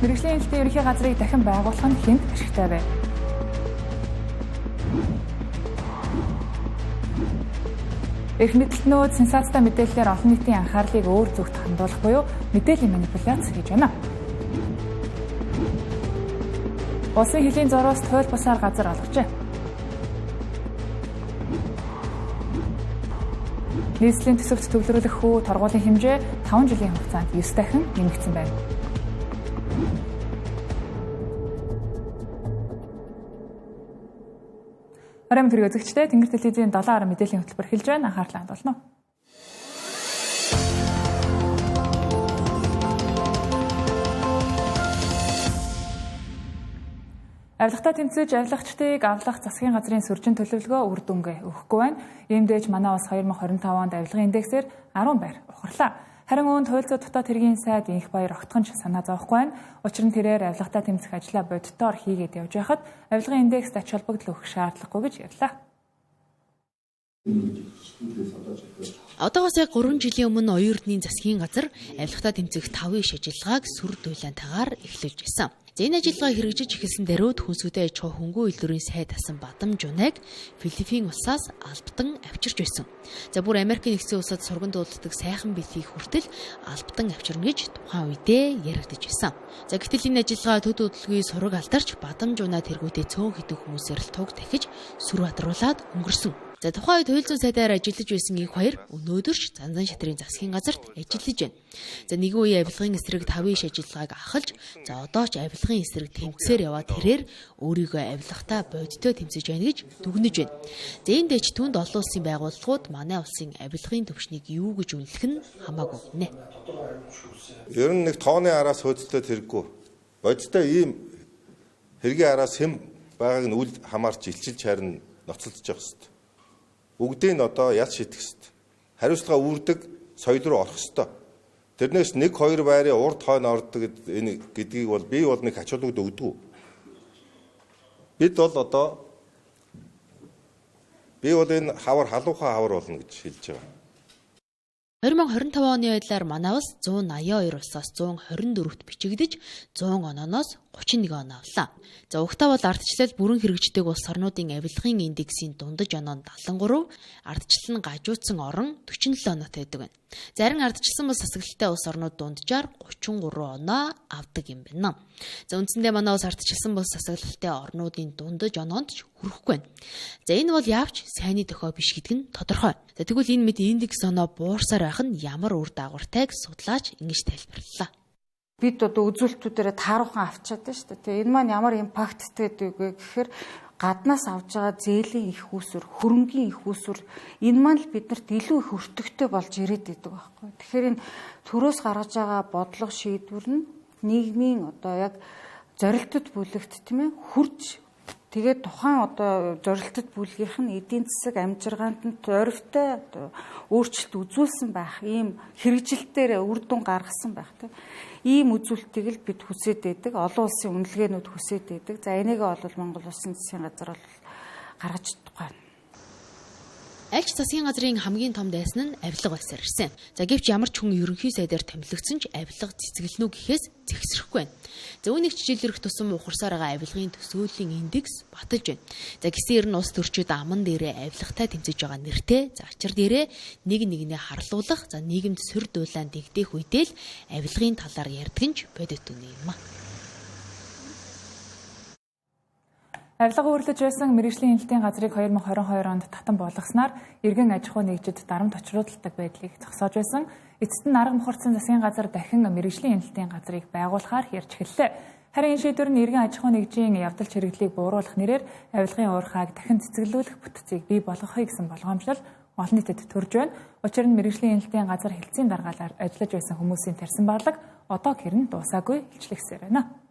Мэргэжлийн эмнэлгийн ерөнхий газрыг дахин байгуулах нь хэнд ашигтай вэ? Эрх мэдэлтнүүд сенсацтай мэдээллээр олон нийтийн анхаарлыг өөр зүгт хандуулах буюу мэдээллийн манипуляц хийж байна. Улсын хилийн зурвас туйл бусаар газар олгожээ. Нийслэлийн төсөвт төвлөрүүлэх хүү торгуулийн хэмжээ 5 жилийн хугацаанд 9 дахин нэмэгдсэн байна. Оройн төрөг үзэгчдээ Тэнгэр телевизийн 7 мэдээллийн хөтөлбөр эхэлж байна. Анхаарлаа хандуулна уу. Авилгатай тэмцэж авилгачдыг авлах засгийн газрын сүржин төлөвлөгөө үр дүнгээ өгөхгүй байна. Иймдээч манай улс 2025 онд авилгын индексээр 10 байр ухарлаа. Харин үүнд хуульцаа дотоод хэргийн сайд инх баяр огтхонч санаа зовохгүй байна. Учир нь тэрээр авилгатай тэмцэх ажлаа боддоор хийгээд явж байхад авилгын индекст ач холбогдол өгөх шаардлагагүй гэж ярьлаа. Одоогоос яг 3 жилийн өмнө оюун эрдэнийн засгийн газар авилгатай тэмцэх 5 иш ажиллагааг сүр дуйлаантайгаар эхлүүлж байсан. Энэ ажиллагаа хэрэгжиж эхэлсэн даруйд хүнсүдэ аж ахуй хөнгөн үйлдвэрийн сайд асан Бадам Жунаг Филиппин улсаас албатан авчирч байсан. За бүр Америкийн нэгдсэн улсад сурган дуулдаг сайхан бэлгийг хүртэл албатан авчирна гэж тухайн үедээ яригдж байсан. За гэтэл энэ ажиллагаа төд хөдөлгөөний сураг алдарч Бадам Жунаа тэргүүтээ цөөн хэдэн хүмүүсээр л туг дахиж сүр бадруулаад өнгөрсөн. За тухайн үед хууль зүйн сайдаар ажиллаж байсан их хоёр өнөөдөр ч Занзан шатрын засгийн газарт ажиллаж байна. За нэгэн үеийн авилгын эсрэг 5 иш ажиллагааг ахалж за одоо ч авилгын эсрэг тэмцээр яваад тэрээр өөрийгөө авилгахтаа бодиттой тэмцэж байна гэж дүгнэж байна. За энэ дэч түнд олон улсын байгууллагууд манай улсын авилгын төвшнийг юу гэж үнэлэх нь хамаагүй гинэ. Ер нь нэг тооны араас хөөцөлтөд хэрэггүй. Бодиттой ийм хэргийн араас хэм байгааг нь үл хамаарч илчилж харин ноцолдож явах хэрэгтэй. Бүгдийг нь одоо яд шийдэх хэрэгтэй. Хариуцлага үүрдэг соёл руу орох хэрэгтэй. Тэрнээс 1-2 байрын урд хойно ордог энэ гэдгийг бол би бол нэг ач холбогдол өгдөг. Бид бол одоо энэ хавар халуухаа хавар болно гэж хэлж байгаа. 2025 оны байдлаар манай улс 182 улсаас 124-т бичигдэж 100 онооноос 31 оноо авлаа. За угтаа бол ардчлал бүрэн хэрэгждэг улс орнуудын авилгын индексийн дундаж оноо нь 73, ардчлал нь гажуудсан орон 47 оноотой байдаг байна. Зарим ардчилсан бус засаглалтай улс орнууд дунджаар 33 оноо авдаг юм байна. За үндсэндээ манай улс ардчилсан бус засаглалтай орнуудын дундаж оноонд ч хүрэхгүй байна. За энэ бол яавч сайнны тохио биш гэдэг нь тодорхой. За тэгвэл энэ мэд индекс оноо буурсаар байх нь ямар үр дагавартай гэж судлаач ингэж тайлбарлалаа. Бид одоо үзүүлэлтүүдээрээ тааруухан авчаад байна шүү дээ. Энэ маань ямар импакттэй гэдэг вэ гэхээр гаднаас авж байгаа зээлийн их үүсвэр, хөрөнгийн их үүсвэр энэ маань л биднэрт илүү их өртөгтэй болж ирээд идэг байхгүй. Тэгэхээр энэ төрөөс гаргаж байгаа бодлого шийдвэр нь нийгмийн одоо яг зорилтод бүлэгт тийм ээ хурж тэгээд тухайн одоо зорилтод бүлгийнх нь эдийн засаг амжиргаанд нь зоригтой одоо өөрчлөлт үзүүлсэн байх, ийм хэрэгжилтээр үр дүн гаргасан байх тийм. Ийм үзүүлэлтийг л бид хүсээд байдаг. Олон улсын үнэлгээнүүд хүсээд байдаг. За энийгээ бол Монгол Улсын засгийн газар бол гаргаж чадахгүй байна. Альч засгийн газрын хамгийн том дайсан нь авилга байсаар ирсэн. За гэвч ямар ч хүн ерөнхий сайдаар томилогдсон ч авилга цэцгэлнүү гэхээс зэгсрэхгүй байна. За үүнийг жижиглэрэх тусам ухарсаар байгаа авилгын төсөөллийн индекс баталж байна. За гисэн ер нь улс төрчид аман дээрээ авилгатай тэмцэж байгаа нэртэй за ачир дээрээ нэг нэгнээ харлуулах за нийгэмд сөр дуулаан дэгдээх үедээ л авилгын талаар ярьдаг нь бодит үнэ юм а. Авилга үүрлэж байсан мэргэжлийн эмнэлгийн газрыг 2022 онд татан болгосноор иргэн аж ахуй нэгжид дарамт очруулдаг байдлыг зогсоож байсан. Эцэст нь арга мухардсан засгийн газар дахин мэргэжлийн эмнэлгийн газрыг байгуулахаар ярьж эхэллээ. Харин энэ шийдвэр нь иргэн аж ахуй нэгжийн явдал чирэгдлийг бууруулах нэрээр авилгын уурхайг дахин цэцгэлүүлэх бүтцийг бий болгохыг гэсэн болгоомжлол олон нийтэд төрж байна. Учир нь мэргэжлийн эмнэлгийн газар хэлтсийн даргаалаар ажиллаж байсан хүмүүсийн тарьсан баалга одоо гэрн дуусаагүй илчлэгсээр байна.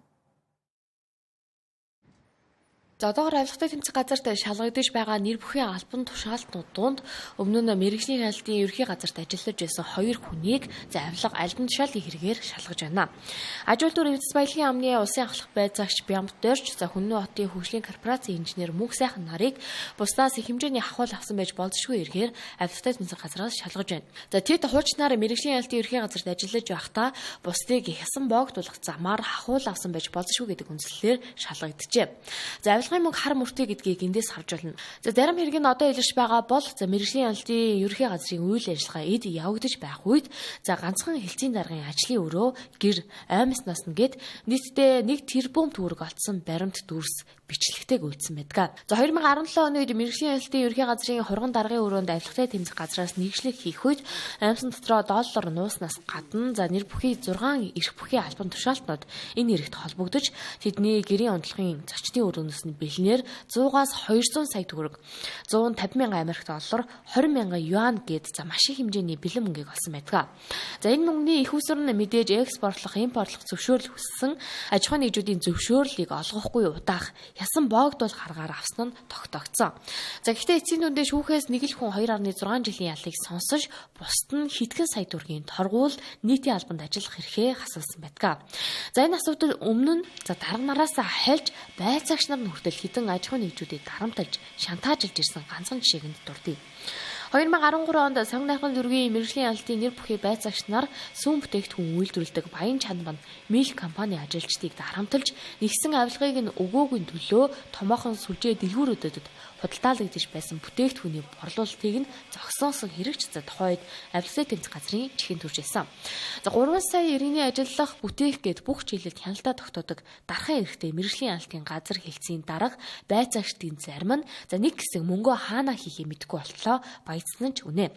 За одоогоор авилгатай тэмцэх газарт шалгагдаж байгаа нэр бүхий албан тушаалтнууд донд өмнө нь мэргэжлийн хяналтын ерхий газарт ажиллаж байсан 2 хүнийг авилга албан тушаалын хэрэгээр шалгаж байна. Аж үйлдвэр эвдэс баялагын амны улсын ахлах байцаагч Бямб Дорж Хүннү хотын хөгжлийн корпорацийн инженер Мөнх сайхан нарыг бусдаас их хэмжээний ахуул авсан байж болзошгүй эргээр авилгатай тэмцэх газраас шалгаж байна. За тэд хуучнаар мэргэжлийн хяналтын ерхий газарт ажиллаж байхдаа бусдыг хясан боогдуулах замаар ахуул авсан байж болзошгүй гэдэг үндслээр шалгагджээ. За авилгын мөнгө хар мөртэй гэдгийг эндээс харж болно. За зарим хэрэг нь одоо илэрч байгаа бол мэргэжлийн хяналтын ерхий газрын үйл ажиллагаа эд явагдаж байх үед ганцхан хэлцийн даргын ажлын өрөө гэр аймс насна гэд нийтдээ 1 тэрбум төгрөг олцсон баримт дүрс бичлэгтэй гүйцсэн байдаг. За 2017 оны үед мэргэжлийн хяналтын ерхий газрын хурган даргын өрөөнд авилгатай тэмцэх газраас нэгжлэг хийх үед аймсан дотроо доллар нууснаас гадна нэр бүхий 6 эрх бүхий албан тушаалтнууд энэ хэрэгт холбогдож тэдний гэрийн онцлогын зочдын өрөөнөөс нь бэлнээр 100-аас 200 сая төгрөг, 150 мянган Америк доллар, 20 мянган юан гээд маш их хэмжээний бэлэн мөнгийг олсон байдаг. За энэ мөнгөний их усүр нь мэдээж экспортлох, импортлох зөвшөөрөл хүссэн аж ахуйн нэгжүүдийн зөвшөөрлийг олгохгүй удаах ясан боогдуулах аргаар авсан нь тогтогдсон. За гэхдээ эцсийн дүндээ шүүхээс нэг л хүн 2.6 жилийн ялыг сонсож бусд нь хэдхэн сая төгрөгийн торгуул нийтийн албанд ажиллах эрхээ хасуулсан байдаг. За энэ асуудал өмнө нь дарга нараас хайлж байцаагч нар хүртэл хэдэн аж ахуйн нэгжүүдийг дарамталж, шантаажлж ирсэн ганцхан жишээг нь дурдъя. 2013 онд Сонгон найрхан дүүргийн мэргэжлийн хяналтын нэр бүхий байцаагч нар сүүн бүтээгдэхүүн үйлдвэрлэдэг Баян Чанбан Милк компани ажилчдыг дарамталж нэгсэн авилгыг нь өгөөгүй төлөө томоохон сүлжээ дэлгүүрүүдэд худалдаалагдж байсан бүтээгдэхүүний борлуулалтыг нь зогсоосон хэрэгч тухайд авилгатай тэмцэх газрын чихэнд төрж байсан. За 3 сая иргэний ажиллах бүтээх гээд бүх жилд хяналтаа тогтоодог дархан эрхтэй мэргэжлийн хяналтын газар хэлцийн дарга байцаагчдын зарим нь нэг хэсэг мөнгөө хаанаа хийхээ мэдэхгүй болтлоо баяцсан ч үнэ.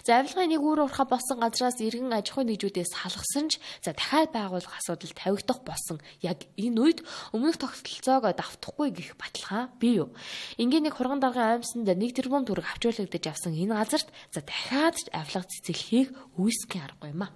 За авилгын нэг үр урхаа болсон газраас иргэн аж ахуйн нэгжүүдээс салгасан ч дахиад байгуулах асуудал тавигдах болсон яг энэ үед өмнөх тогтолцоог давтахгүй гэх баталгаа бий юу? Ингийн нэг хурган даргын аймсанд 1 тэрбум төгрөг авчруулагдаж авсан энэ газарт дахиад авилга цэцэглэхийг үүсгэхийн аргагүй юм а.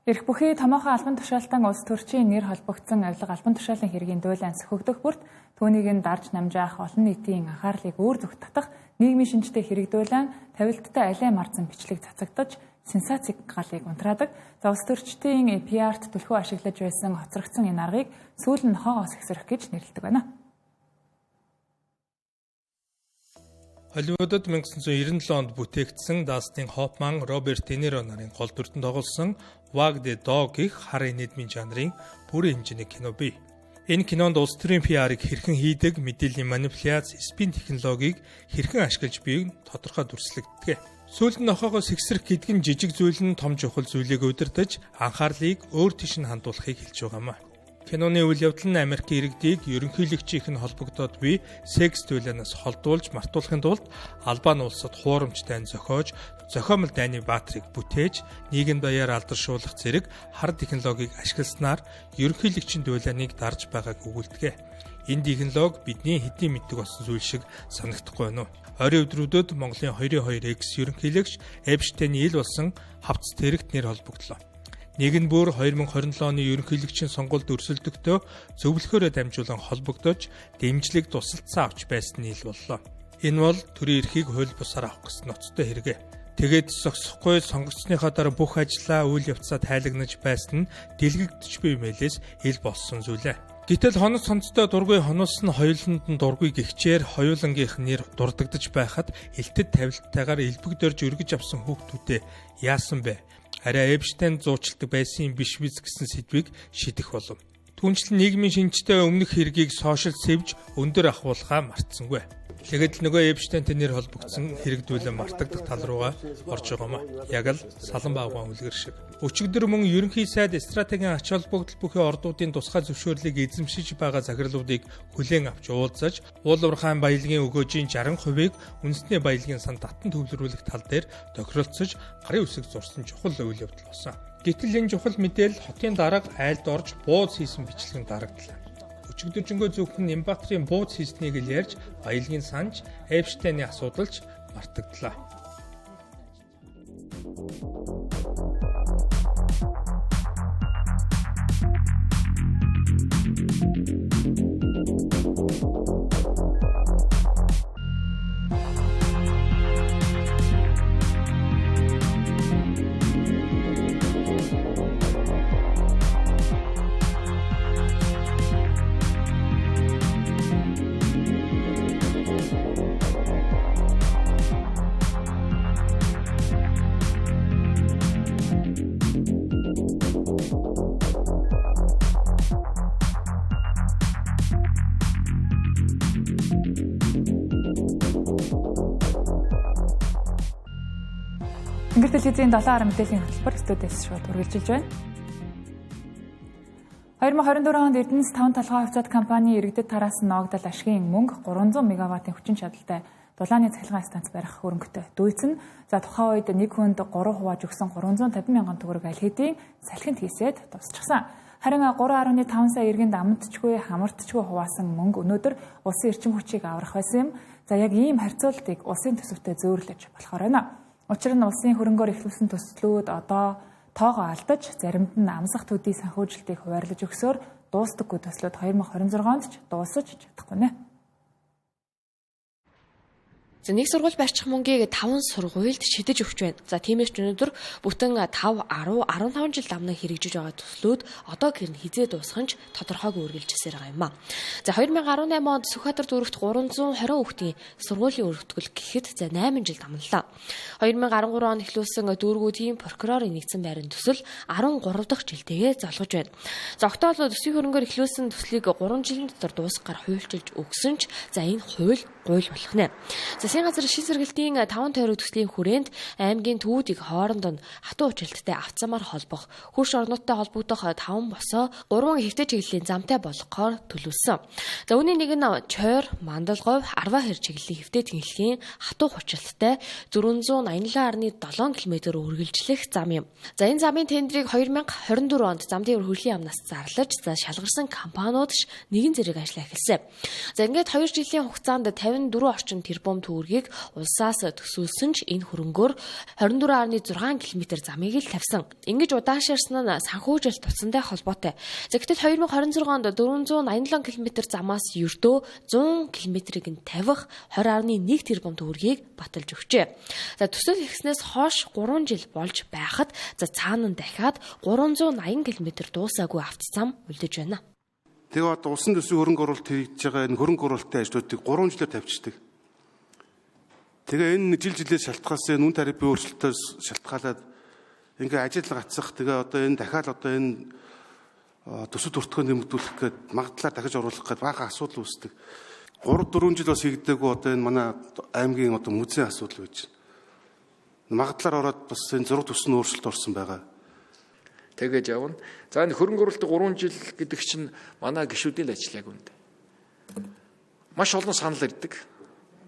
Эрх бүхий томоохон албан тушаалтан улс төрчийн нэр холбогдсон авилга албан тушаалын хэргийн дуйлан сөхөгдөх бүрт түүнийг нь дарж намжаах олон нийтийн анхаарлыг өөр зүгт татах нийгмийн шинжтэй хэрэг дуйлан тавилттай алей марзан бичлэг цацагдаж сенсацийг галыг унтраадаг. За улс төрчдийн PR-т түлхүү ашиглаж байсан хоцрогдсон энэ аргыг сүүл нь хоогоос ихсрэх гэж нэрлэдэг байна. Холливуудад 1997 онд бүтээгдсэн Дастин Хоффман, Роберт Де Ниро нарын гол дүртэн тоглосон Wag the Dog гэх хар энэдмийн жанрын бүрэн хэмжээний кино бий. Энэ кинонд улс төрийн PR-ыг хэрхэн хийдэг, мэдээллийн манипуляц, спин технологиг хэрхэн ашиглаж байгааг тодорхой дүрслэгддэг. Сүүлд нь нохоогоос ихсрэх гэдгэн жижиг зүйл нь том чухал зүйлийг удирдах, анхаарлыг өөр тийш нь хандуулахыг хэлж байгаамаа. Киноны үйл явдал нь Америкийн иргэдийг ерөнхийлөгчийн холбогдоод буй секс дуйлаанаас холдуулж мартуулахын тулд Албани улсад хуурамч дайн зохиож, зохиомол дайны баатрийг бүтээж, нийгэм даяар алдаршуулах зэрэг хар технологиг ашигласнаар ерөнхийлөгчийн дуйлааныг дарж байгааг өгүүлдэг. Энэ технологи бидний хэдийн мэддэг болсон зүйл шиг санагдахгүй байна уу? Ойрын өдрүүдэд Монголын 22X ерөнхийлөгч Эпштейний ил болсон хавц тэрэгт нэр холбогдлоо. Нэг нь бүр 2027 оны ерөнхийлөгчийн сонгуульд өрсөлдөгтөө зөвлөхөөрөө дамжуулан холбогдож, дэмжлэг тусалцсан авч байсан нь ил боллоо. Энэ бол төрийн эрхийг хууль бусаар авах гэсэн ноцтой хэрэгэ. Тэгээд зогсохгүй сонгогчныхоо дараа бүх ажлаа үйл явцаа тайлагнаж байсан нь дэлгэгдэж буй мэлээс ил болсон зүйлээ. Гэтэл хонос сонцтой дургүй хоноос нь хоёуланд нь дургүй гихчээр хоёулангийнх нэр дурддагдж байхад элтэд тавилттайгаар элбэгдэрж өргөж авсан хүүхдүүдэд яасан бэ? Арай Эпштейн зуучилдаг байсан юм биш биз гэсэн сэдвийг шийдэх болов. Түүнчлэн нийгмийн шинжтэй өмнөх хэргийг сошиал сэвж өндөр ахуулахаа мартсангүй. Тэгэд л нөгөө Эпштейнтэй нэр холбогдсон хэрэг дүйлэн мартагдах тал руугаа орж байгаамаа. Яг л салан баавгаан үлгэр шиг. Өчигдөр мөн ерөнхий сайд стратегийн ач холбогдол бүхий ордуудын тусгай зөвшөөрлийг эзэмшиж байгаа захирлуудыг хүлээн авч уулзаж, уул уурхайн баялагын өгөөжийн 60%-ийг үндэсний баялагын санд татан төвлөрүүлэх тал дээр тохиролцож гарын үсэг зурсан чухал үйл явдал болсон. Гэтэл энэ чухал мэдээлэл хотын дарга айлд орж бууз хийсэн бичлэгэн дарагдлаа. Өчигдөржингөө зөвхөн Нямбатрын бууз хийснийг л ярьж баялагын санж Эпштейний асуудалж мартагдлаа. телевизийн 7 мэдээллийн хөтөлбөр студиэс шууд үргэлжилж байна. 2024 онд Эрдэнэс 5 толгой хувьцаат компани иргэдэд тараасан ногдол ашигын мөнгө 300 мегаваттын хүчин чадалтай дулааны цахилгаан станц барих хөрөнгөтэй дүйцэн. За тухайн үед нэг хүнд 3 хувааж өгсөн 350 мянган төгрөг аль хэдийн салхинд хийсэд тусчихсан. Харин 3.5 сая иргэнд амтчгүй хамартчгүй хуваасан мөнгө өнөөдөр улсын эрчим хүчийг аврах байсан юм. За яг ийм харьцуултыг улсын төсөвтэй зөөрлөж болохоор байна. Учир нь улсын хөрөнгөөр эхлүүлсэн төслүүд одоо тоогоо алдаж заримд нь амсах төдий санхүүжилтийг хуваарлаж өгсөөр дуустдаггүй төслүүд 2026 онд ч дуусаж чадахгүй нэ. За нэг сургууль барьчих мөнгийг 5 сургуульд шидэж өгч байна. За тиймээс ч өнөөдөр бүтэн 5, 10, 15 жил давнан хэрэгжиж байгаа төслүүд одоо гэр нь хизээ дуусах нь тодорхойгүй үргэлжилсээр байгаа юм а. За 2018 онд Сүхбаатар зүрхт 320 хүүхдийн сургуулийн өргөтгөл гэхэд за 8 жил дамнлаа. 2013 онд эхлүүлсэн дүүргүүдийн прокурорын нэгдсэн байрын төсөл 13 дахь жилдээ залгаж байна. За октоолоо төсвийн хөрөнгөөр эхлүүлсэн төслийг 3 жилийн дотор дуусгахаар хуульчилж өгсөн ч за энэ хууль гуйл болох нэ. Засгийн газар шин сэргэлтийн 5 тойрог төслийн хүрээнд аймгийн төвүүдийг хооронд нь хатуу училттай авцамаар холбох, хөрш орнуудтай холбогдох 5 босоо 3 хэвтэй чиглэлийн замтай болгохоор төлөвлөсөн. За үүний нэг нь Чойр, Мандалговь, Арва хэр чиглэлийн хэвтэй тэнхлэгийн хатуу училттай 487.7 км үргэлжлэх зам юм. За энэ замын тендерийг 2024 онд замын хөрлийн яамнаас зарлаж за шалгарсан компаниуд нэгэн зэрэг ажиллаа эхэлсэн. За ингээд 2 жилийн хугацаанд 54 орчим тэрбум төгрөгийг улсаас төсөөлсөн ч энэ хөрөнгөөр 24.6 км замыг л тавьсан. Ингэж удаашаарсан нь санхүүжилт туцантай холбоотой. За гэтэл 2026 онд 487 км замаас ердөө 100 км-ийг нь тавих 20.1 тэрбум төгрөгийг баталж өгчээ. За төсөөл ихснээс хойш 3 жил болж байхад за цаана нь дахиад 380 км дуусаагүй автозам үлдэж байна. Тэгээ одоо улсын төсвийн хөрөнгө оруулалт хийж байгаа энэ хөрөнгө оруулалтын ажлуудыг 3 жилээр тавьчихдаг. Тэгээ энэ жилээс шалтгаалсан үн тарифын өөрчлөлтөөс шалтгаалаад ингээ ажил гацсах тэгээ одоо энэ дахиад одоо энэ төсөв төртгөө нэмэгдүүлэх гээд магадлалаар дахиж оруулах гээд бага асуудал үүсдэг. 3-4 жил бас хийгдээгүй одоо энэ манай аймгийн одоо музейн асуудал байж байна. Магадлалаар ороод бас энэ зураг төсний өөрчлөлт орсон байгаа. Тэгэж явна. За энэ хөрөнгө оруулалтын 3 жил гэдэг чинь манай гишүүдийн ажил яг үүнд. Маш олон санал ирдэг.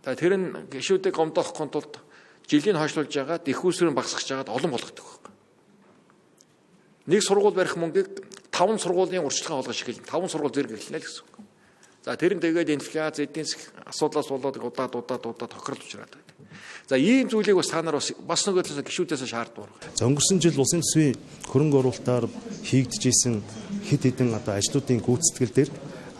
Тэр нь гишүүдийг гомдоохгүй тулд жилийн хойшлуулж байгаад их усрын багасгаж байгаад олон болгодог байхгүй. Нэг сургууль барих мөнгийг 5 сургуулийн урьдчилан олгож эхэлнэ. 5 сургууль зэрэг эхэлнэ л гэсэн үг. За тэр нь тэгээд инфляц, эдийн засгийн асуудлаас болоод удаад тохирол учраад байдаг. За ийм зүйлийг бас та нар бас нэг талаас гишүүдээс шаарддаг. За өнгөрсөн жил улсын төсвийн хөрөнгө оруулалтаар хийгдэж исэн хэд хэдэн одоо ажлуудын гүйцэтгэл дээр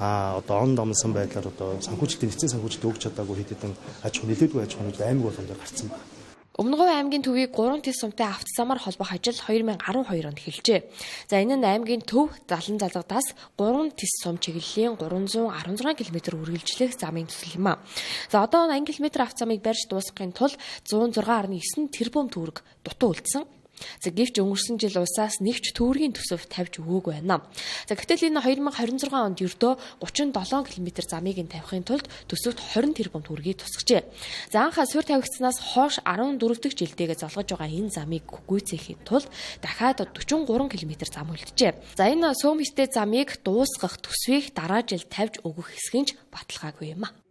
одоо он домсон байдлаар одоо санхүүжилтийн эцсийн санхүүжилт өгч чадаагүй хэд хэдэн аж ахуй нөлөөгүй аж ахуйнууд аймаг болгон дээр гарсан байна. Өмнөговь аймгийн төвийг 3 тис сумтай автозамаар холбох ажил 2012 онд эхэлжээ. За энэ нь аймгийн төв Залан залгадаас 3 тис сум чиглэлийн 316 км үргэлжлэх замын төсөл юм а. За одоо 80 км автозамыг барьж дуусгахын тулд 106.9 тэрбум төгрөг дутуу үлдсэн. За гэвч өнгөрсөн жил улсаас нэгч төгрөгийн төсөв тавьж өгөөгүй байна. За гэтэл энэ 2026 онд ердөө 37 км замыг нь тавихын тулд төсөвт 20 тэрбум төгрөгийг тусгажээ. За анх суурь тавигдсанаас хойш 14 дахь жилдээ залгаж байгаа энэ замыг гүйцээхийн тулд дахиад 43 км зам үлджээ. За энэ сүүм хэстэй замыг дуусгах төсвийг дараа жил тавьж өгөх хэсэг нь баталгаагүй юм а.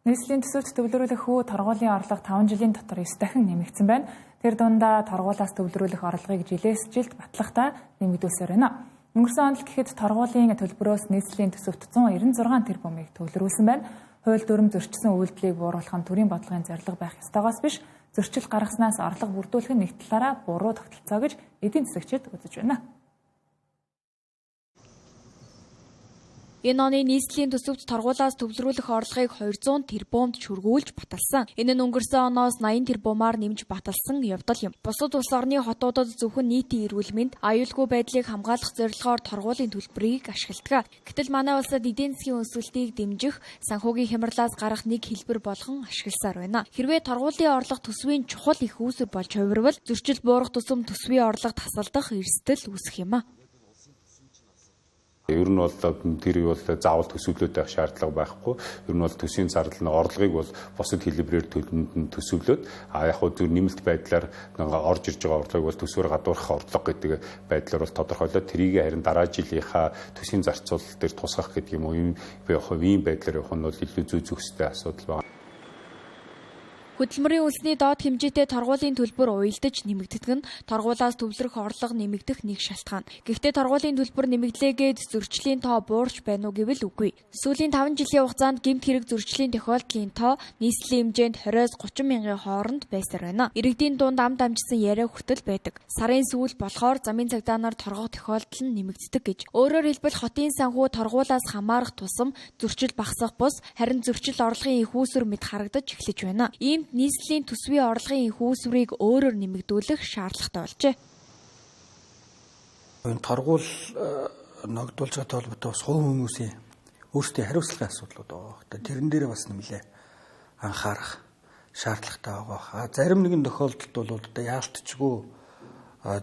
Нийслэлийн төсөвт төвлөрүүлэх хүү торгуулийн орлого 5 жилийн дотор 9 дахин нэмэгдсэн байна. Тэр дундаа торгуулаас төвлөрүүлэх орлогыг жилээс жилд батлахтаа нэмэгдүүлсээр байна. Өнгөрсөн онд гэхэд торгуулийн төлбөрөөс нийслэлийн төсөвт 196 тэрбумыг төвлөрүүлсэн байна. Хууль дүрм зөрчсөн үйлдэлийг бууруулах нь төрийн бодлогын зорилго байх ёстойгоос биш, зөрчил гаргаснаас орлого бүрдүүлэх нь нэг талаараа буруу тогтолцоо гэж эдийн засагчид үзэж байна. Энэ оны нийслэлийн төсөвт торгуулаас төвлөрүүлэх орлогыг 200 тэрбумд шүргүүлж баталсан. Энэ нь өнгөрсөн оноос 80 тэрбумаар нэмж баталсан явдал юм. Бусад улс орны хотуудад зөвхөн нийтийн эрүүл мэнд, аюулгүй байдлыг хамгаалах зорилгоор торгуулийн төлбөрийг ашигладаг. Гэтэл манай улсад эдийн засгийн өсөлтийг дэмжих, санхүүгийн хямралаас гарах нэг хэлбэр болгон ашигласаар байна. Хэрвээ торгуулийн орлого төсвийн чухал их үүсвэр болж хувирвал зөрчил буурах тусам төсвийн орлого тасалдах эрсдэл үүсэх юм а. Ер нь бол тэр бол заавал төсөвлөд байх шаардлага байхгүй. Ер нь бол төсвийн зардал нь орлогыг бол бусад хэлбэрээр төсөвлөд яг хөө зөв нэмэлт байдлаар орж ирж байгаа орлогыг бол төсвөөр гадуурхах орлого гэдэг байдлаар бол тодорхойлоод тэрийг харин дараа жилийнхаа төсвийн зарцуул дээр тусгах гэдэг юм уу ийм байдлаар явах нь бол илүү зүй зөвхөстэй асуудал байна. Хөдөлмөрийн үлсний доод хэмжээтэй торгуулийн төлбөр уялдаж нэмэгдэх нь торгуулаас төвлөрөх орлого нэмэгдэх нэг шалтгаан. Гэхдээ торгуулийн төлбөр нэмэгдлээгээд зөрчлийн тоо буурч байна уу гэвэл үгүй. Сүүлийн 5 жилийн хугацаанд гэмт хэрэг зөрчлийн тохиолдлын тоо нийслэлийн хэмжээнд 20-30 мянган хооронд байсаар байна. Иргэдийн дунд ам дамжсан яриа хүртэл байдаг. Сарын сүүл болохоор замын цагдаа нар торгох тохиолдол нь нэмэгддэг гэж. Өөрөөр хэлбэл хотын санхүү торгуулаас хамаарах тусам зөрчил багасах бус харин зөрчил орлогын их үүсвэр мэт харагдаж эхлэж байна. Ийм нийслэлийн төсвийн орлогын их үүсвэрийг өөрөөр нэмэгдүүлэх шаардлагатай болжээ. Энэ торгуул ногдуулж байгаа толботой бас хувь хүмүүсийн өөрсдийн хариуцлагын асуудлууд байгаа. Тэрэн дээр бас нэмэлээ анхаарах шаардлагатай байгаа. Зарим нэгэн тохиолдолд бол одоо яалтчгүй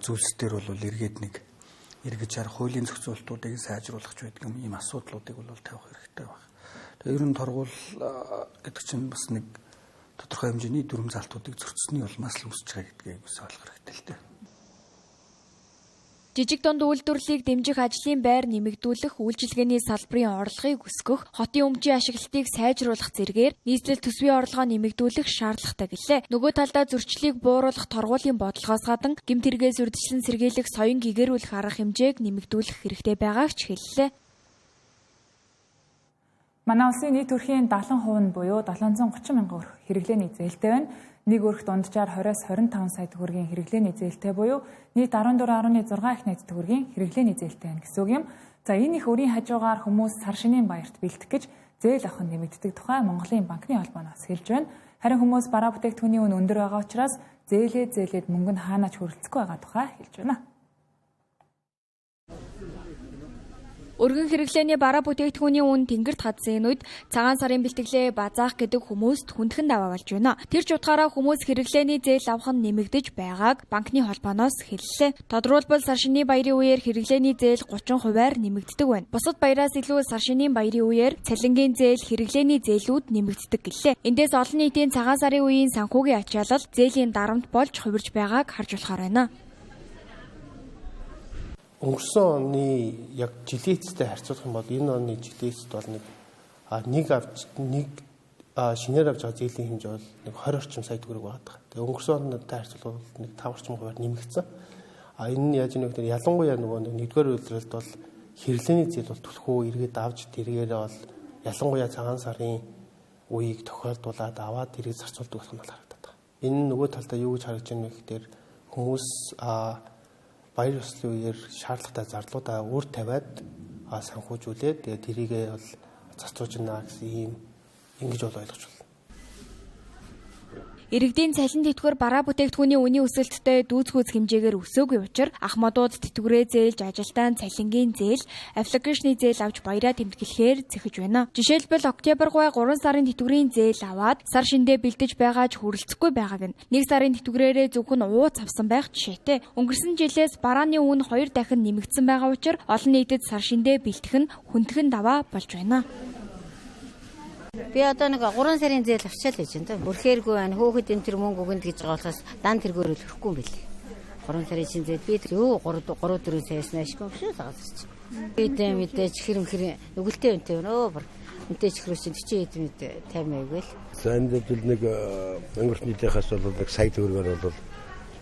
зүйлсдэр бол эргээд нэг эргэж харах хуулийн зохицуултуудыг сайжруулах ч байдаг юм асуудлуудыг бол тавих хэрэгтэй байна. Тэгээ ер нь торгуул гэдэг чинь бас нэг тодорхой хэмжээний дүрм залтуудыг зөрчсөний улмаас л үүсэж байгаа гэдгийг бас ойлгох хэрэгтэй л дээ. Жижиг дунд үйлдвэрлэлийг дэмжих ажлын байр нэмэгдүүлэх, үйлчилгээний салбарын орлогыг өсгөх, хотын өмчийн ашиглалтыг сайжруулах зэргээр нийслэл төсвийн орлогоо нэмэгдүүлэх шаардлагатай гэлээ. Нөгөө талдаа зөрчлийг бууруулах торгуулийн бодлогоос гадна гэмт хэрэгээс урьдчилан сэргийлэх, соён гэгэрүүлэх арга хэмжээг нэмэгдүүлэх хэрэгтэй байгааг ч хэллээ. Манай улсын нийт өрхийн 70% нь буюу 730 мянган өрх хэрэглээний зээлтэй байна. Нэг өрх дунджаар 20-25 сая төгрөгийн хэрэглээний зээлтэй буюу нийт 14.6 их найт төгрөгийн хэрэглээний зээлтэй байна гэсэн үг юм. За энэ их өрийн хажуугаар хүмүүс сар шинийн баярт бэлдэх гэж зээл авах нь нэмэгддэг тухай Монголын банкны холбооноос хэлж байна. Харин хүмүүс бараа бүтээгдэхүүний үн өндөр байгаа учраас зээлээд мөнгө нь хаанаач хөрөлцөхгүй байгаа тухай хэлж байна. Өргөн хэрэглээний бараа бүтээгдэхүүний үн тэнгэрт хадсан энэ үед цагаан сарын бэлтгэлээ базаах гэдэг хүмүүст хүндхэн даваа болж байна. Тэр ч утгаараа хүмүүс хэрэглээний зээл авах нь нэмэгдэж байгааг банкны холбооноос хэллээ. Тодорхойлбол сар шинийн баярын үеэр хэрэглээний зээл 30%-аар нэмэгддэг байна. Бусад баяраас илүү сар шинийн баярын үеэр цалингийн зээл, хэрэглээний зээлүүд нэмэгддэг гэлээ. Эндээс олон нийтийн цагаан сарын үеийн санхүүгийн ачаалал зээлийн дарамт болж хувирж байгааг харж болохоор байна. Өнгөрсөн оны яг жилийн эцэстэй харьцуулах юм бол энэ оны жилийн эцэст бол нэг шинээр авч байгаа зээлийн хэмжээ бол нэг 20 орчим сая төгрөг байдаг. Тэгээ өнгөрсөн онтой харьцуулбал нэг 5 орчим хувиар нэмэгдсэн. Энэ нь яаж нэг ялангуяа нөгөө нэгдүгээр үйлрэлд бол хэрэглээний зээл бол түлхүү эргээд авч тэргээр бол ялангуяа цагаан сарын үеийг тохиолдуулаад аваад тэрийг зарцуулдаг болох нь харагдаад байна. Энэ нөгөө талдаа юу гэж харагдаж байна вэ гэхээр хүмүүс баяр ёслолын үеэр шаардлагатай зардлуудаа өөр тавиад санхүүжүүлээд тэгээ тэрийгээ бол зарцуулна гэсэн ийм ингэж бол ойлгож байна. Иргэдийн цалин тэтгэвэр бараа бүтээгдэхүүний үнийн өсөлттэй дүүцгүүц хэмжээгээр өсөөгүй учраас ах модууд тэтгэврээ зээлж ажилтан цалингийн зээл, аппликейшны зээл авч баяраа тэмдэглэхээр зэхэж байна. Жишээлбэл октябр гуай 3 сарын тэтгэврийн зээл аваад сар шиндээ бэлдэж байгаач хүрэлцэхгүй байгааг нь 1 сарын тэтгэврээрээ зөвхөн ууц авсан байх жишээтэй. Өнгөрсөн жилээс барааны үн 2 дахин нэмэгдсэн байгаа учраас олон нийтэд сар шиндээ бэлдэх нь хүндхэн даваа болж байна. Би одоо нэг 3 сарын зээл авчаал гэж байна. Бүрхээргүй байна. Хөөхд энэ тэр мөнгө өгнө гэж байгаа болохоос дан тэргээр өрөхгүй юм билээ. 3 сарын чинь зээл би юу 3-4 саяас наашгүй шүү сагалч. Бидээ мэдээж хэрэмхэр нүгэлтэй үнтэй өнөө бүр. Үнтэй чихрүү чинь 40 хэд мэд 50 байвал. За энэ дээл нэг өнгөрсөн нийтээс бол нэг сая төгрөгөөр бол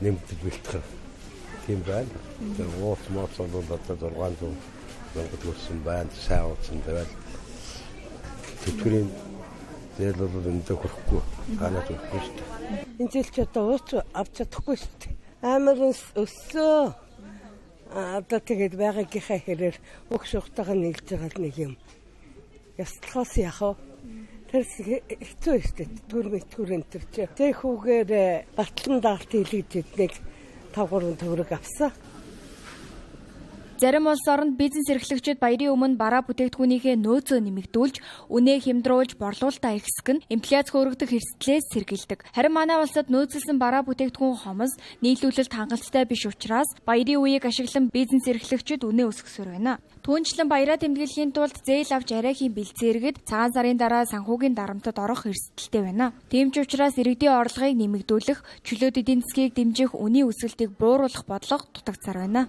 нэмэгдэж бэлтгэх тийм байна. Тэр ууц моц бол одоо 600 мөнгө төгссөн байна. Сайн ууцсан байвал тэтгэврийн зээл бол энэ хөрөхгүй хаанаач өгөхгүй шүү дээ. Энэ зээл ч одоо ууц авч чадахгүй шүү дээ. Амар өссөө. Одоо тэгээд байгаагийнхаа хэрээр өгш ухтаага нийлж байгаа нэг юм. Ястлахаас яах вэ? Тэр хэцүү шүү дээ. Түр энэ төр чи. Тэг хүүгээр батлан даалт хийлгэж нэг 5-3 төгрөг авсан. Зарим улс оронд бизнес эрхлэгчид баярын өмнө бараа бүтээгдэхүүнийхээ нөөцөө нэмэгдүүлж, үнэ хямдруулж, борлуулалтаа ихсгэн инфляц хөөрөгдөх эрсдлээс сэргийлдэг. Харин манай улсад нөөцлсөн бараа бүтээгдэхүүн хомс нийлүүлэлт хангалттай биш учраас баярын үеийг ашиглан бизнес эрхлэгчид үнэ өсгсөөр байна. Түүнчлэн баяраа тэмдэглэхийн тулд зээл авч арайхийн бэлцээргэд цагаан сарын дараа санхүүгийн дарамтад орох эрсдэлтэй байна. Тийм ч учраас иргэдийн орлогыг нэмэгдүүлэх, чөлөөт эдийн засгийг дэмжих үнийн өсөлтийг бууруулах бодлого дутагдсаар байна.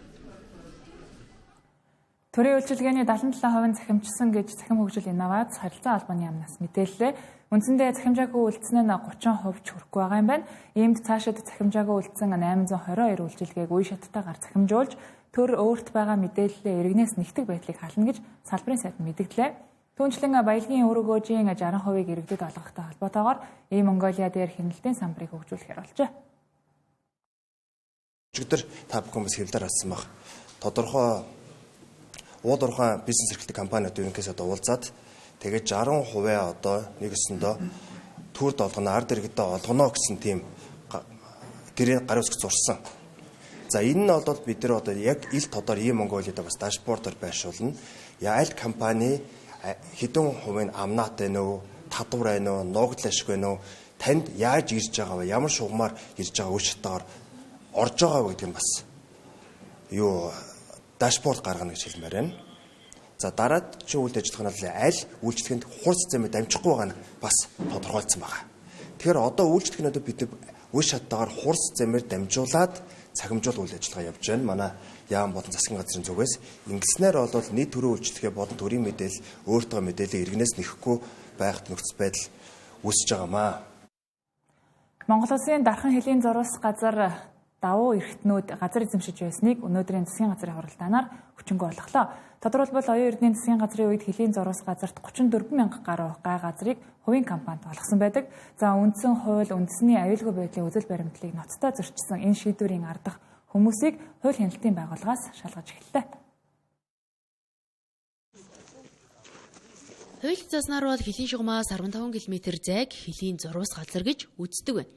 Төрийн үйлчилгээний 77% захимжсан гэж Цахим хөгжил инновац харилцаа албаны яамнаас мэдээллээ. Үндсэндээ захимжаагүй үлдсэн нь 30% ч хүрэхгүй байгаа юм байна. Иймд цаашид захимжаагүй үлдсэн 822 үйлчилгээг үе шаттайгаар захимжуулж төр өөрт байгаа мэдээллээ иргэнээс нэгтгэх байдлыг хална гэж салбарын сайд мэдгдлээ. Түүнчлэн баялагын өргөөжийн 60%-ийг иргэдэд олгохтой холбоотойгоор Монголиа дээр хяналтын самбарыг хөгжүүлэхээр болжээ. Өчигдөр та бүхэн бас хэвлэлээр харсан баг. Тодорхой уудуурхай бизнес эрхлэлт компаниуд ерөнхийдөө одоо уулзаад тэгээд 60% одоо нэгэсэндөө төрд олгоно, ард иргэдэд олгоно гэсэн тийм гэрээ гарын үсэг зурсан. За энэ нь бол бид нар одоо яг ил тодор Монголиад бас дашбордоор байршуулна. Аль компани хэдэн хувийн амнат байна уу, татвар байна уу, нуугдал ашиг байна уу, танд яаж ирж байгаа вэ, ямар шугамар ирж байгаа үе шатаар орж байгаа вэ гэдэг нь бас дашборд гаргана гэж хэлмээр байна. За дараад чи үйл ажиллагааны аль үйлчлэгэнд хурц зэмээ дамжихгүй байгаа нь бас тодорхойлцсон байгаа. Тэгэхээр одоо үйлчлэгчнүүд бид үе шаттайгаар хурц зэмээр дамжуулаад цахимжуул үйл ажиллагаа явж байна. Манай яам болон засгийн газрын зүгээс ингэснээр бол нийт төрийн үйлчлэгээ болон төрийн мэдээлэл өөртөө мэдээлэл иргэнээс нэхэхгүй байх нөхцөл байдал үүсэж байгаамаа. Монгол Улсын дархан хөлийн зурвас газар давуу эрхтнүүд газар эзэмшиж байсныг өнөөдрийн засгийн газрын хуралдаанаар хүчингү олголоо. Тодорхойлбол оюун эрдэнийн засгийн газрын үед хөлийн зурвас газарт 34,000 гаруй гай газрыг хувийн компанид олгосон байдаг. За үндсэн хууль үндэсний аюулгүй байдлын үзэл баримтлалыг ноцтой зөрчсөн энэ шийдвэрийн ардах хүмүүсийг хууль хяналтын байгууллагаас шалгаж эхэллээ. Хууль заснаар бол хөлийн шугамаас 15 км зайг хөлийн зурвас газар гэж үздэг байна.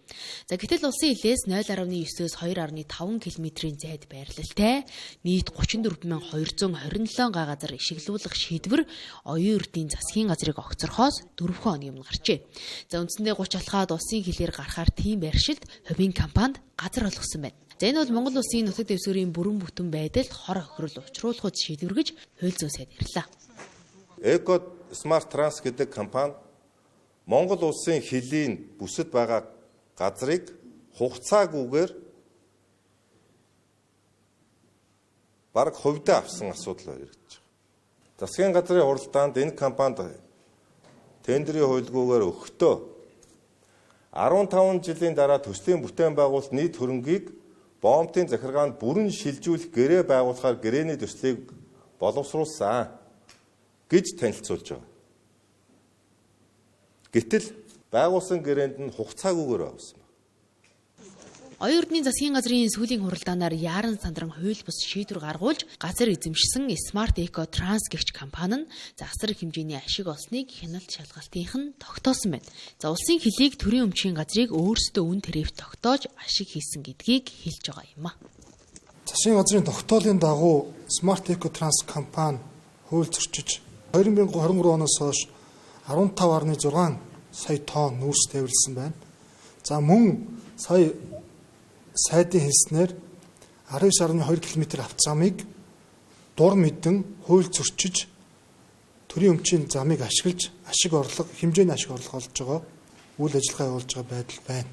За гэтэл улсын хилээс 0.9-өөс 2.5 км-ийн зайд байрлалтай нийт 34,227 га газар ишиглүүлэх шийдвэр оюун эрдэнийн засгийн газрыг огцорхоос 4 хоногийн өмнө гарчээ. За үндсэндээ 30 алхаад улсын хилээр гарахаар тийм байршилд хувийн компанид газар олгосон байна. За энэ бол Монгол улсын нутаг дэвсгэрийн бүрэн бүтэн байдалд хор охирол учруулахуйц шийдвэр гэж хууль зүйн сайд ярьлаа. Эко Smart Trans гэдэг компани Монгол улсын хөлийн бүсэд байгаа газрыг хугацаагүйгээр бараг хувьдаа авсан асуудал яригдж байгаа. Засгийн газрын хуралдаанд энэ компанид тендерийн хуульгүйгээр өгөхдөө 15 жилийн дараа төслийн бүтээн байгуулалт нийт хөрөнгийг бомбын захиргаанд бүрэн шилжүүлэх гэрээ байгуулахаар гэрээний төслийг боловсруулсан гэж танилцуулж байгаа. Гэтэл байгуулсан гэрээнд нь хугацаагүйгээр авсан байна. Оюун эрдэнийн засгийн газрын сүүлийн хуралдаанаар яаран сандран хууль бус шийдвэр гаргуулж газар эзэмшсэн Smart Eco Trans гэгч компани нь засар хэмжээний ашиг олсныг хяналт шалгалтынх нь тогтоосон байна. За улсын хөлийг төрийн өмчийн газрыг өөрсдөө үн тариф тогтоож ашиг хийсэн гэдгийг хэлж байгаа юм а. Засгийн газрын тогтоолын дагуу Smart Eco Trans компани хууль зөрчиж 2023 оноос хойш 15.6 сая тонн нүүрс тавьрлсан байна. За мөн сая сайдын хэлснээр 19.2 км автозамыг дур мэдэн хууль зөрчиж төрийн өмчийн замыг ашиглаж ашиг орлого хэмжээний ашиг орлого олж байгаа үйл ажиллагаа явуулж байгаа байдал байна.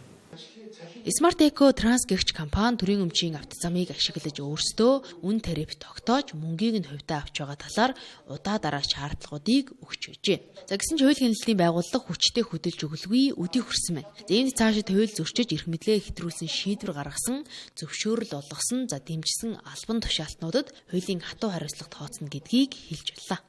Smart Eco Trans гэгч компани төрийн өмчийн автозамыг ашиглаж өөрсдөө үн тариф тогтоож мөнгийг нь хувьдаа авч байгаа талаар удаа дараа шаардлагуудыг өгч байжээ. За гэсэн ч хууль хяналтын байгууллага хүчтэй хөдөлж өглгүй өдий хүрсэн байна. Энд цаашид хууль зөрчиж эрх мэдлээ хэтрүүлсэн шийдвэр гаргасан, зөвшөөрөл олгосон, за дэмжсэн албан тушаалтнуудад хуулийн хатуу хариуцлага тооцно гэдгийг хэлж байлаа.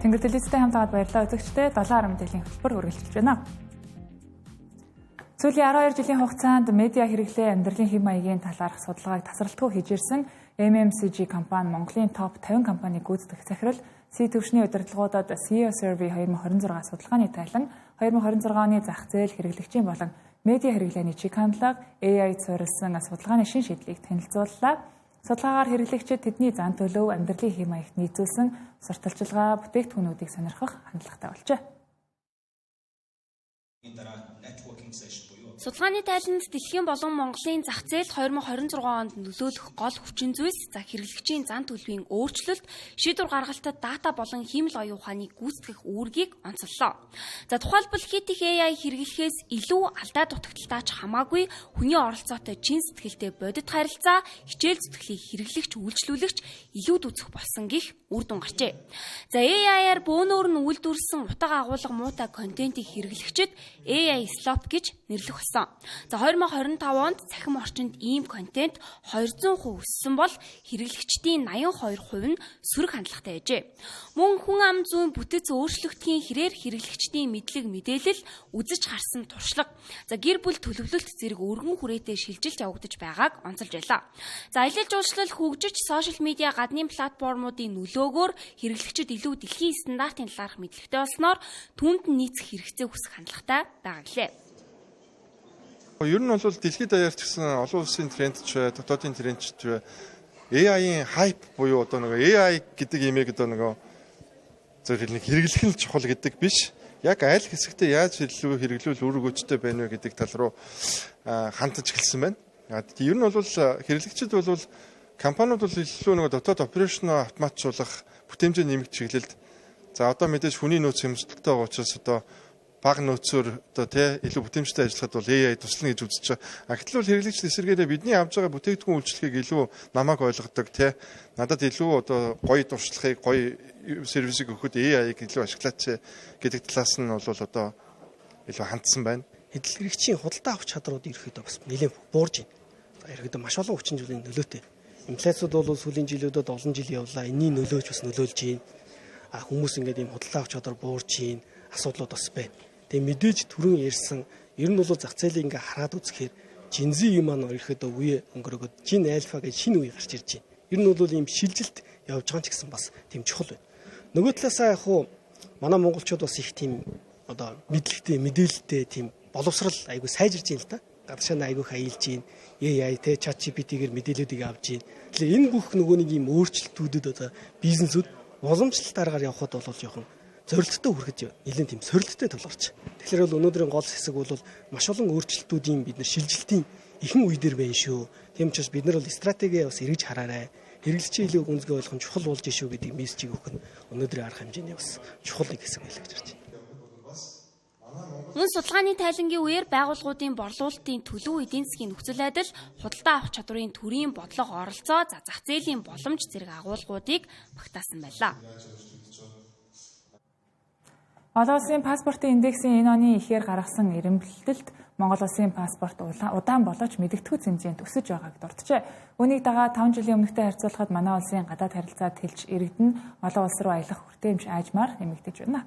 Тэнгэр телевизтэй хамтдаа баярлалаа үзэгчдээ 7 мэдээллийн хөтөлбөр үргэлжилж байна. Сүүлийн 12 жилийн хугацаанд медиа хэрэглээ амьдралын хэв маягийн талаарх судалгааг тасралтгүй хийж ирсэн MMCG компани Монголын топ 50 компаниг гүйцэтгэх захирал Си төвшний удирдлагуудад CEO Survey 2026 судалгааны тайлан 2026 оны зах зээл хэрэглэгчийн болон медиа хэрэглээний чиг хандлага AI суурилсан судалгааны шин шийдлийг танилцууллаа. Судалгаагаар хэрэглэгчид тэдний зан төлөв амьдралын хэв маягт нийцүүлсэн сурталчилгаа бүтээгдэхүүнүүдийг сонирхох хандлагатай болжээ. Судалгааны тайланд дэлхийн болон Монголын зах зээлд 2026 онд нөлөөлөх гол хүчин зүйлс за хэрэглэгчийн зан төлөвийн өөрчлөлт, шийдвэр гаргалтад дата болон хиймэл оюун ухааныг гүйцэтгэх үүргийг онцоллоо. За тухайлбал хит их AI хэрэглэхээс илүү алдаа дутагдaltaа ч хамаагүй хүний оролцоотой чин сэтгэлтэй бодит харилцаа, хичээл зүтгэлийг хэрэглэгч үйлчлүүлэгч илүүд үзэх болсон гэх үр дүн гарчээ. За AI-аар бөөнөр нь үйлдвэрлэсэн утга агуулга муутай контентийг хэрэглэгчид AI slop гэж нэрлэх болсон. За 2025 онд цахим орчинд ийм контент 200% өссөн бол хэрэглэгчдийн 82% нь сөрөг хандлагатай байжээ. Мөн хүн ам зүйн бүтэц өөрчлөгдхийн хэрээр хэрэглэгчдийн мэдлэг мэдээлэл үзэж харсан туршлага. За гэр бүл төлөвлөлт зэрэг өргөн хүрээтэй шилжилт явагдаж байгааг онцолж байлаа. За аялал жуулчлал хөгжиж сошиал медиа гадны платформуудын нөлөөгөөр хэрэглэгчид илүү дэлхийн стандартын талаарх мэдлэгтэй болсноор түүнд нийцэх хэрэгцээ хүсэх хандлагатай байгаа гэлээ. Ер нь бол дэлхийд даяар ч гэсэн олон улсын тренд ч бай, дотоодын тренд ч бай. AI-ийн хайп буюу одоо нэг AI гэдэг имийг одоо нэг зөвхөн хэрэглэх нь чухал гэдэг биш. Яг аль хэсэгтээ яаж хэрэглүүл үр өгөөжтэй байна вэ гэдэг тал руу хандж эхэлсэн байна. Ер нь бол хэрэглэгчид бол компаниуд бол илүү нэг дотоод операшноо автоматжуулах, бүтээмжээ нэмэх чиглэлд за одоо мэдээж хүний нөөц хэмжлэлтэй байгаа учраас одоо баг нөөцөөр одоо илүү бүтээмжтэй ажиллахад бол AI туслана гэж үзэж байгаа. Гэтэл бол хэрэглэгч эсэргээрээ бидний авж байгаа бүтээгдэхүүн үйлчлэгийг илүү намайг ойлгодог надад илүү одоо гоё туршлагыг гоё сервисийг өгөхөд AI-г илүү ашиглаач гэдэг талаас нь бол одоо илүү хандсан байна. Хэдэлгэрэгчийн худалдаа авах чадрууд ерөөхдөө бас нэлээд буурж байна. Ерөөхдөө маш олон хүчин зүйлийн нөлөөтэй. Инфляцид бол сүүлийн жилүүдэд олон жил явлаа. Энэний нөлөөж бас нөлөөлж байна. Хүмүүс ингээд ийм худалдаа авах чадвар буурж байна. Асуудлууд бас байна. Тэгээ мэдээж түрүүн ярьсан ер нь бол зах зээлийг ингээ хараад үзэхээр жинзи юм маань ерөөхдөө үе өнгөрөөгд жин альфа гэж шинэ үе гарч ирж байна. Ер нь бол ийм шилжилт явж байгаа ч гэсэн бас тийм чухал байна. Нөгөө талаасаа яг хуу манай монголчууд бас их тийм одоо мэдлэгтэй, мэдээлэлтэй тийм боловсрал айгу сайжирж байна л да. Гадшаа айгу хаилж байна. AI те ChatGPT-гээр мэдээлүүдийг авж байна. Тэгэхээр энэ бүх нөгөө нэг ийм өөрчлөлтүүдэд одоо бизнесүүд уламжлалтаараар явхад бол жоохон зорилттой хүрэхэд нэлээд тийм сорилттой тулгарч. Тэгэхээр бол өнөөдрийн гол хэсэг бол маш олон өөрчлөлтүүдийн бид нар шилжилтийн ихэнх үе дээр байна шүү. Тийм учраас бид нар бол стратеги бас эргэж хараарай. Хэрэглэгчийн илүү гүнзгий болгох нь чухал болж шүү гэдэг мессежийг өгөх нь өнөөдрийн арга хэмжээний бас чухал нэг хэсэг байлаа гэж харж байна. Мөн судалгааны тайлангийн үеэр байгууллагуудын борлуулалтын төлөв эдийн засгийн нөхцөл байдал, худалдаа авах чадварын төрийн бодлого оролцоо, зах зээлийн боломж зэрэг агуулгуудыг багтаасан байлаа. Олон улсын паспортын индексийн энэ оны ихээр гаргасан эренбэлтэлд Монгол улсын паспорт удаан болооч мэдэгдэхүйц хэмжээнд өсөж байгааг дурджээ. Үүнийг дагаад 5 жилийн өмнөхтэй харьцуулахад манай улсын гадаад харилцаа тэлж иргэдэн олон улс руу аялах хүртээмж аажмаар нэмэгдэж байна.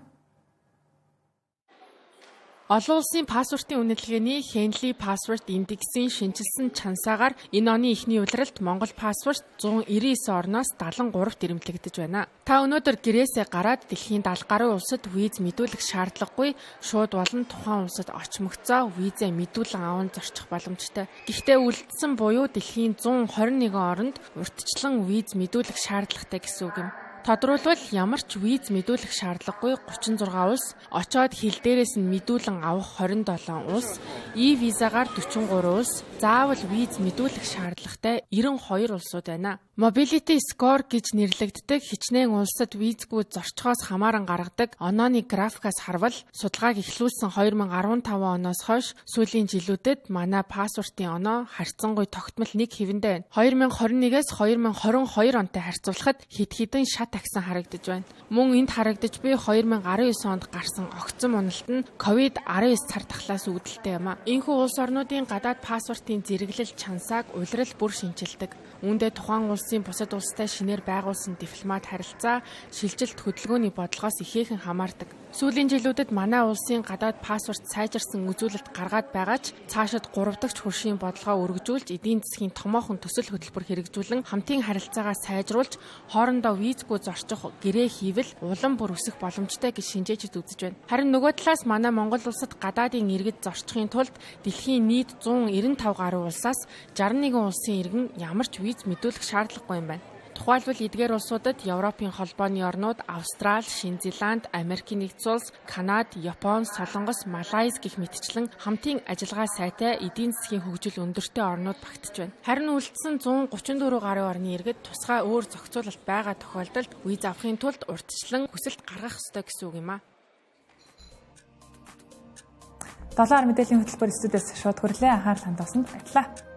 Олон улсын паспортын үнэлгээний Henley Password Index-ийн шинжилсэн чансаагаар энэ оны эхний улиралд Монгол паспорт 199 орноос 73-т ирэмтлэгдэж байна. Та өнөөдөр гэрээсээ гараад дэлхийн 70 гаруй улсад виз мэдүүлэх шаардлагагүй шууд болон тухайн улсад очмогцоо визээ мэдүүлэн аван зорчих боломжтой. Гэхдээ үлдсэн буюу дэлхийн 121 оронд урьдчилан виз мэдүүлэх шаардлагатай гэсэн үг юм. Тодруулбал ямар ч виз мэдүүлэх шаардлагагүй 36 улс, очоод хил дээрээс нь мэдүүлэн авах 27 улс, e-визагаар 43 улс, заавал виз мэдүүлэх шаардлагатай 92 улсууд байна. Mobility Score гэж нэрлэгддэг хичнээн улсад визгүй зорчгоос хамааран гаргадаг онооны графикаас харвал судалгааг эхлүүлсэн 2015 оноос хойш сүүлийн жилүүдэд манай паспортын оноо харьцангуй тогтмол нэг хэвэндээ байна. 2021-ээс 2022 онтой харьцуулахад хэд хэдэн шат агсан харагдаж байна. Мөн энд харагдаж буй 2019 онд гарсан огцон уналт нь COVID-19 цар тахлаас үүдэлтэй юм а. Энэхүү улс орнуудын гадаад паспортын зэрэглэл чансааг улирал бүр шинжилдэг. Үүндээ тухайн улсын бусад улстай шинээр байгуулсан дипломат харилцаа шилжилт хөдөлгөөний бодлогоос ихээхэн хамаардаг. Сүүлийн жилүүдэд манай улсын гадаад паспорт сайжирсан үзүүлэлт гаргаад байгаа ч цаашид 3 дахь хөршийн бодлогоо өргөжүүлж эдийн засгийн томоохон төсөл хөтөлбөр хэрэгжүүлэн хамтын харилцаагаа сайжруулж хоорондоо визгүй зорчих гэрээ хийвэл улам бүр өсөх боломжтой гэж шинжээчид үзэж байна. Харин нөгөө талаас манай Монгол улсад гадаадын иргэд зорчихын тулд дэлхийн нийт 195 гаруй улсаас 61 улсын иргэн ямар ч виз мэдүүлэх шаардлагагүй юм байна. Тухайлбал эдгээр улсуудад Европын холбооны орнууд Австрали, Шинэ Зеланд, Америкийн нэгдсэн улс, Канада, Япон, Солонгос, Малайз гэх мэтчлэн хамтын ажиллагаа сайтай эдийн засгийн хөгжил өндөртэй орнууд багтж байна. Харин үлдсэн 134 гаруй орны иргэд тусгай өөр зохицуулалт байгаа тохиолдолд виз авахын тулд урьдчилан хүсэлт гаргах ёстой гэсэн үг юм а. 7 мэдээллийн хөтөлбөр студиэс шууд хүрлээ. Анхаарал хандуулсанд баярлалаа.